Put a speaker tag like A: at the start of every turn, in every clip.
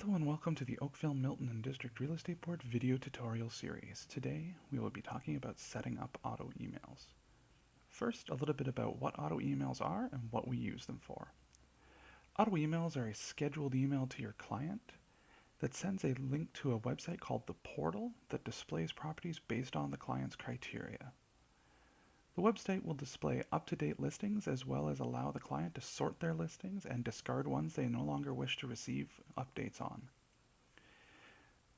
A: Hello and welcome to the Oakville, Milton, and District Real Estate Board video tutorial series. Today we will be talking about setting up auto emails. First, a little bit about what auto emails are and what we use them for. Auto emails are a scheduled email to your client that sends a link to a website called the portal that displays properties based on the client's criteria. The website will display up-to-date listings as well as allow the client to sort their listings and discard ones they no longer wish to receive updates on.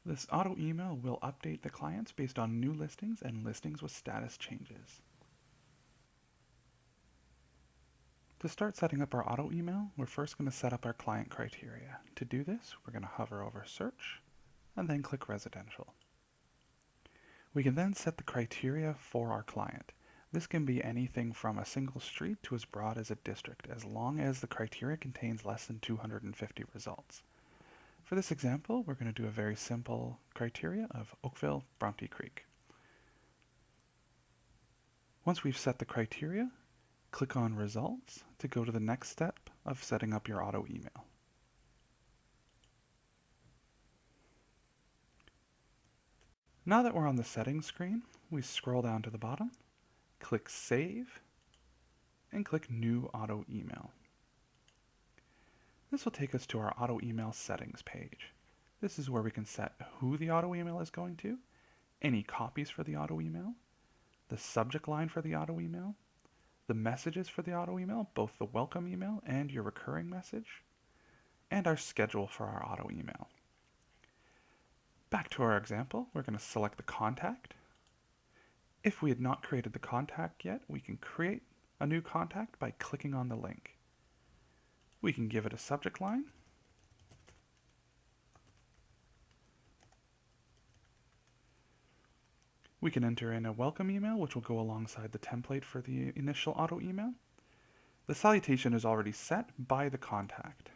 A: This auto email will update the clients based on new listings and listings with status changes. To start setting up our auto email, we're first going to set up our client criteria. To do this, we're going to hover over Search and then click Residential. We can then set the criteria for our client. This can be anything from a single street to as broad as a district, as long as the criteria contains less than 250 results. For this example, we're going to do a very simple criteria of Oakville, Bronte Creek. Once we've set the criteria, click on Results to go to the next step of setting up your auto email. Now that we're on the settings screen, we scroll down to the bottom, click Save, and click New Auto Email. This will take us to our auto email settings page. This is where we can set who the auto email is going to, any copies for the auto email, the subject line for the auto email, the messages for the auto email, both the welcome email and your recurring message, and our schedule for our auto email. Back to our example, we're going to select the contact. If we had not created the contact yet, we can create a new contact by clicking on the link. We can give it a subject line. We can enter in a welcome email, which will go alongside the template for the initial auto email. The salutation is already set by the contact.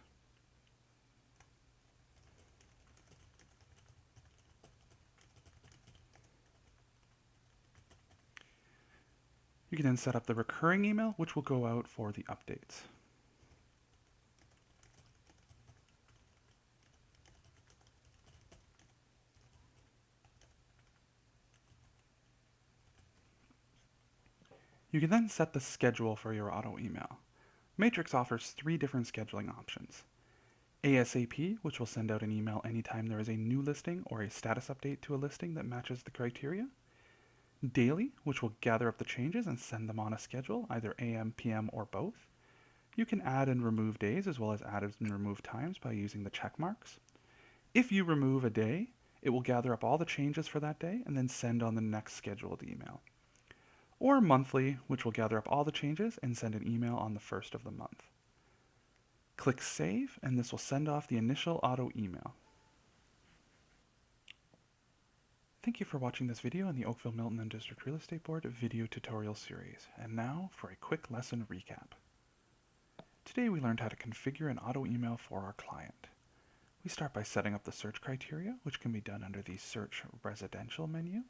A: You can then set up the recurring email, which will go out for the updates. You can then set the schedule for your auto email. Matrix offers 3 different scheduling options. ASAP, which will send out an email anytime there is a new listing or a status update to a listing that matches the criteria. Daily, which will gather up the changes and send them on a schedule, either AM, PM, or both. You can add and remove days as well as add and remove times by using the check marks. If you remove a day, it will gather up all the changes for that day and then send on the next scheduled email. Or monthly, which will gather up all the changes and send an email on the first of the month. Click Save, and this will send off the initial auto email. Thank you for watching this video on the Oakville, Milton, and District Real Estate Board video tutorial series. And now for a quick lesson recap. Today we learned how to configure an auto email for our client. We start by setting up the search criteria, which can be done under the Search Residential menu.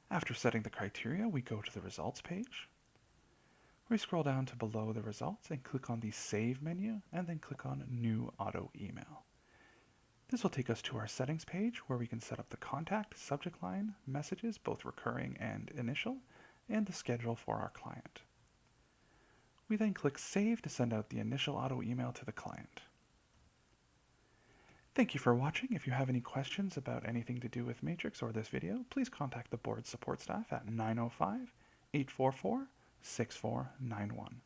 A: After setting the criteria, we go to the results page. We scroll down to below the results and click on the Save menu and then click on New Auto Email. This will take us to our settings page where we can set up the contact, subject line, messages, both recurring and initial, and the schedule for our client. We then click Save to send out the initial auto email to the client. Thank you for watching. If you have any questions about anything to do with Matrix or this video, please contact the board support staff at 905-844-6491.